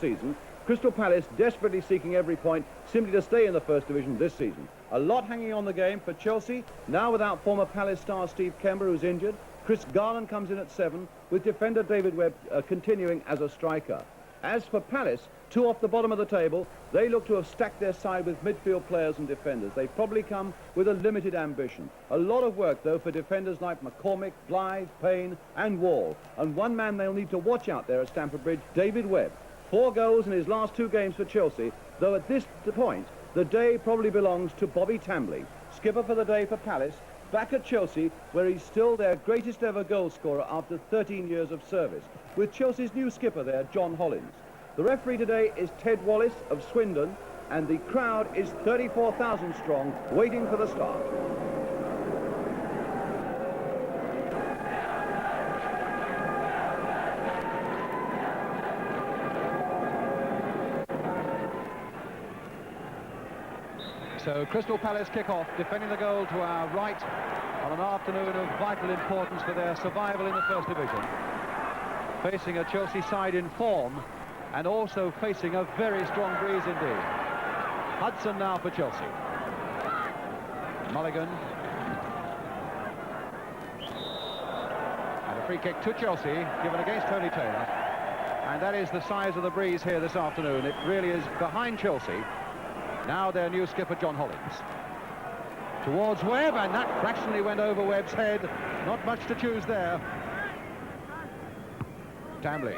season. Crystal Palace desperately seeking every point simply to stay in the First Division this season. A lot hanging on the game for Chelsea, now without former Palace star Steve Kember, who's injured. Chris Garland comes in at 7, with defender David Webb continuing as a striker. As for Palace, 2 off the bottom of the table, they look to have stacked their side with midfield players and defenders. They've probably come with a limited ambition. A lot of work, though, for defenders like McCormick, Blythe, Payne and Wall. And one man they'll need to watch out there at Stamford Bridge, David Webb. 4 goals in his last 2 games for Chelsea, though at this point, the day probably belongs to Bobby Tambley, skipper for the day for Palace, back at Chelsea, where he's still their greatest ever goal scorer after 13 years of service, with Chelsea's new skipper there, John Hollins. The referee today is Ted Wallace of Swindon, and the crowd is 34,000 strong, waiting for the start. So Crystal Palace kick off, defending the goal to our right on an afternoon of vital importance for their survival in the First Division. Facing a Chelsea side in form and also facing a very strong breeze indeed. Hudson now for Chelsea. Mulligan. And a free kick to Chelsea, given against Tony Taylor. And that is the size of the breeze here this afternoon. It really is behind Chelsea. Now their new skipper, John Hollins. Towards Webb, and that fractionally went over Webb's head. Not much to choose there. Tambley,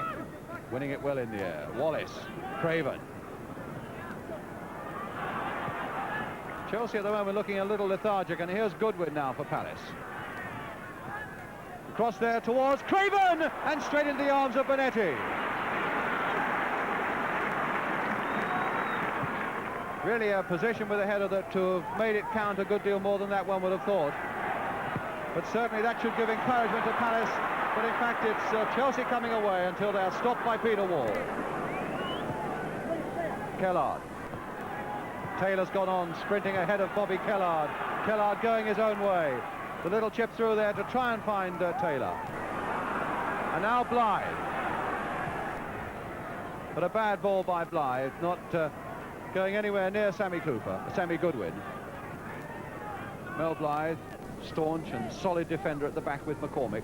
winning it well in the air. Wallace, Craven. Chelsea at the moment looking a little lethargic, and here's Goodwin now for Palace. Cross there towards Craven, and straight into the arms of Bonetti. Really a position with a header that to have made it count a good deal more than that one would have thought. But certainly that should give encouragement to Palace. But in fact it's Chelsea coming away until they are stopped by Peter Wall. Kellard. Taylor's gone on, sprinting ahead of Bobby Kellard. Kellard going his own way. The little chip through there to try and find Taylor. And now Blythe. But a bad ball by Blythe, not going anywhere near Sammy Goodwin. Mel Blythe, staunch and solid defender at the back with McCormick.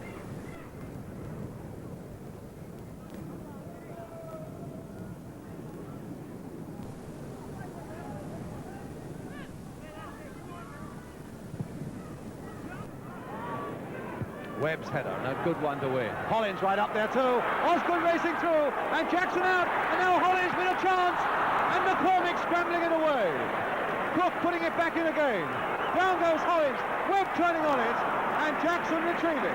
Webb's header, and a good one to win. Hollins right up there too. Osgood racing through, and Jackson out, and now Hollins with a chance, and McCormick scrambling it away. Cook putting it back in again. Down goes Hollins, Webb turning on it, and Jackson retrieving.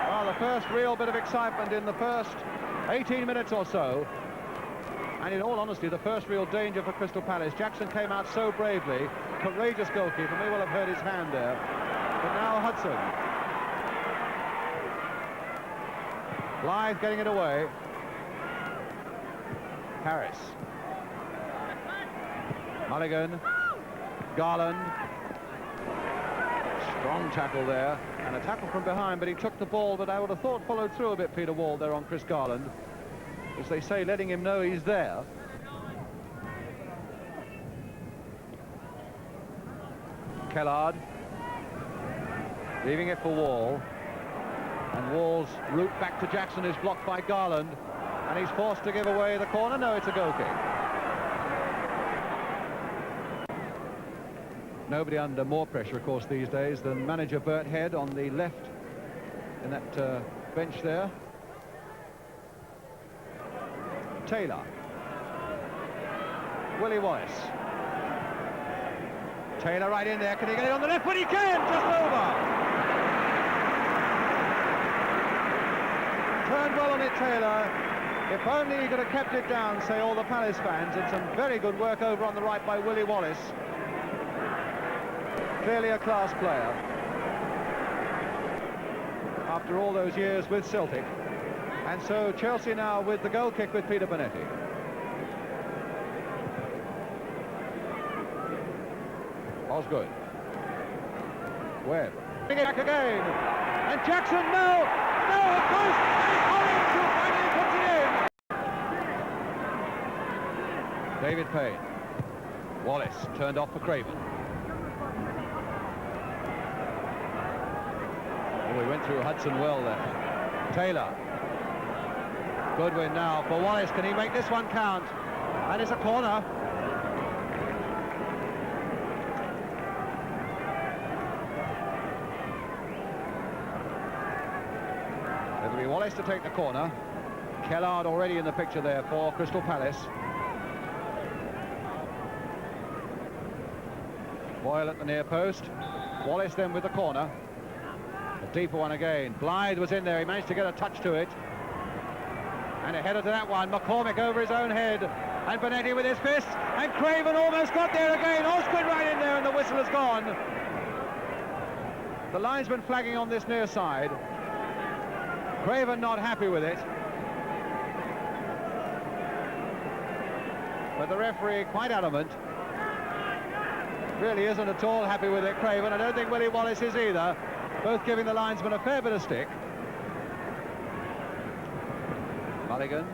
Well, the first real bit of excitement in the first 18 minutes or so. And in all honesty, the first real danger for Crystal Palace. Jackson came out so bravely. Courageous goalkeeper. May well have hurt his hand there. But now Hudson. Blythe getting it away. Harris. Mulligan. Garland. Strong tackle there. And a tackle from behind, but he took the ball that I would have thought followed through a bit, Peter Wall, there on Chris Garland. As they say, letting him know he's there. Kellard leaving it for Wall, and Wall's route back to Jackson is blocked by Garland, and he's forced to give away the corner. No, it's a goal kick. Nobody under more pressure, of course, these days than manager Bert Head on the left in that bench there. Taylor. Willie Wallace. Taylor right in there. Can he get it on the left? But he can! Just over! Turned well on it, Taylor. If only he could have kept it down, say all the Palace fans. It's some very good work over on the right by Willie Wallace. Clearly a class player. After all those years with Celtic. And so Chelsea now with the goal kick with Peter Bonetti. Osgood. Webb. Bring it back again. And Jackson, no, of course, and Collins who finally puts it in. David Payne. Wallace turned off for Craven. Oh, we went through Hudson well there. Taylor. Goodwin now for Wallace. Can he make this one count? And it's a corner. It'll be Wallace to take the corner. Kellard already in the picture there for Crystal Palace. Boyle at the near post. Wallace then with the corner. A deeper one again. Blythe was in there. He managed to get a touch to it. And a header to that one. McCormick over his own head. And Bonetti with his fist. And Craven almost got there again. Osgood right in there and the whistle has gone. The linesman flagging on this near side. Craven not happy with it. But the referee quite adamant. Really isn't at all happy with it, Craven. I don't think Willie Wallace is either. Both giving the linesman a fair bit of stick. Mulligan.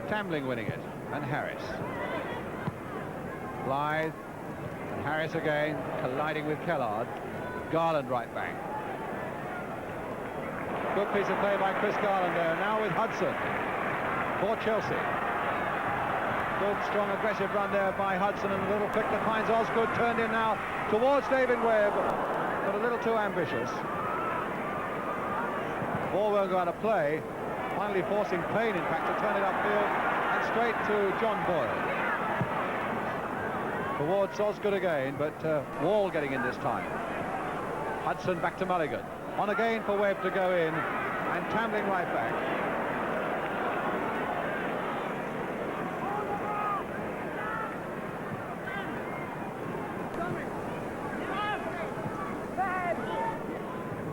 Tambling winning it. And Harris. Blythe. And Harris again, colliding with Kellard. Garland right back. Good piece of play by Chris Garland there. Now with Hudson for Chelsea. Good, strong, aggressive run there by Hudson, and a little flick that finds Osgood turned in now towards David Webb, but a little too ambitious. Ball won't go out of play, finally forcing Payne, in fact, to turn it upfield and straight to John Boyle. Towards Osgood again, but Wall getting in this time. Hudson back to Mulligan. On again for Webb to go in, and Tambling right back.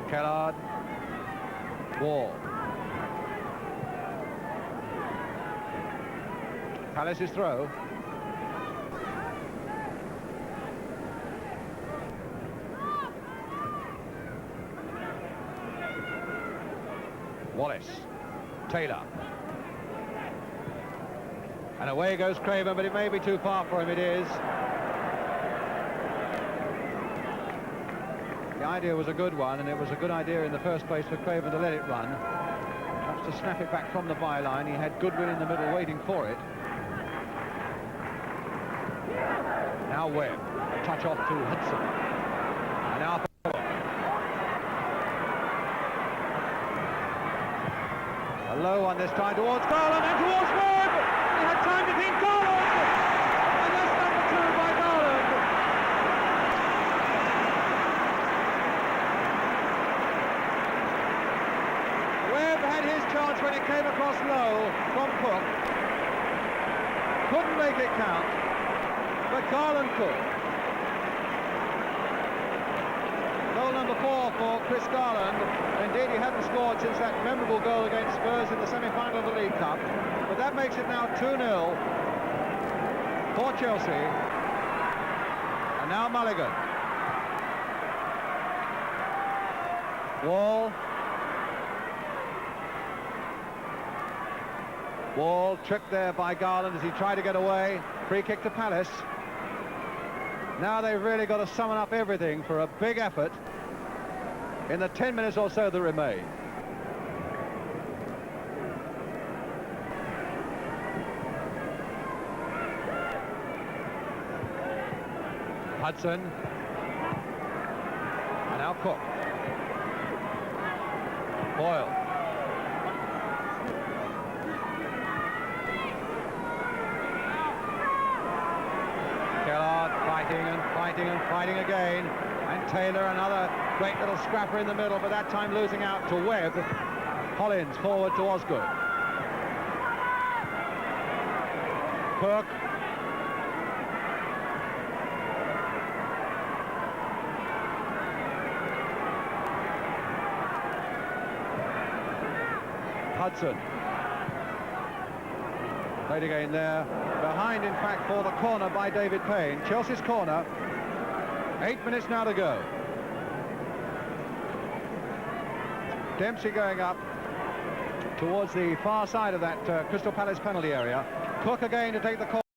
Kellard. Wall. Palace's throw. Wallace. Taylor. And away goes Craven, but it may be too far for him. It is. The idea was a good one, and it was a good idea in the first place for Craven to let it run. Perhaps to snap it back from the byline. He had Goodwin in the middle waiting for it. Now Webb. A touch off to Hudson. And now a low one this time towards Garland and towards Webb. He had time to think Garland. And that's number 2 by Garland. Webb had his chance when it came across low from Cook. Couldn't make it count, but Garland could. Goal number 4 for Chris Garland. Indeed, he hadn't scored since that memorable goal against Spurs in the semi-final of the League Cup. But that makes it now 2-0 for Chelsea. And now Mulligan. Wall. Wall tripped there by Garland as he tried to get away. Free kick to Palace. Now they've really got to summon up everything for a big effort in the 10 minutes or so that remain. Hudson. And now Cook. Boyle. Kellard fighting and fighting and fighting again. And Taylor, another great little scrapper in the middle, but that time losing out to Webb. Collins forward to Osgood. Cook. Hudson. Played again there. Behind, in fact, for the corner by David Payne. Chelsea's corner. 8 minutes now to go. Dempsey going up towards the far side of that Crystal Palace penalty area. Cook again to take the corner.